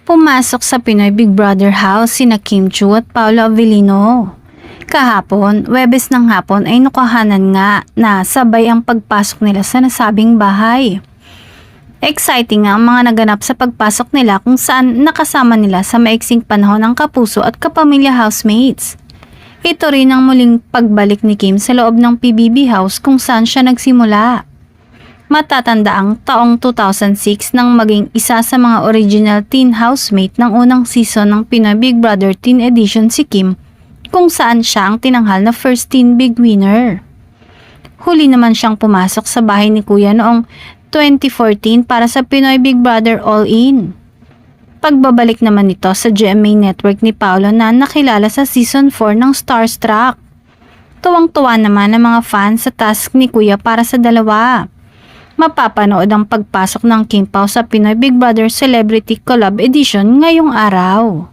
Pumasok sa Pinoy Big Brother house sina Kim Chiu at Paolo Avellino. Kahapon, Webes ng hapon ay nukahanan nga na sabay ang pagpasok nila sa nasabing bahay. Exciting nga ang mga naganap sa pagpasok nila kung saan nakasama nila sa maiksing panahon ang kapuso at kapamilya housemates. Ito rin ang muling pagbalik ni Kim sa loob ng PBB house kung saan siya nagsimula. Matatanda ang taong 2006 nang maging isa sa mga original teen housemate ng unang season ng Pinoy Big Brother Teen Edition si Kim, kung saan siya ang tinanghal na first teen big winner. Huli naman siyang pumasok sa bahay ni Kuya noong 2014 para sa Pinoy Big Brother All In. Pagbabalik naman nito sa GMA Network ni Paolo na nakilala sa Season 4 ng Starstruck. Tuwang-tuwa naman ang mga fans sa task ni Kuya para sa dalawa. Mapapanood ang pagpasok ng Kim Pao sa Pinoy Big Brother Celebrity Collab Edition ngayong araw.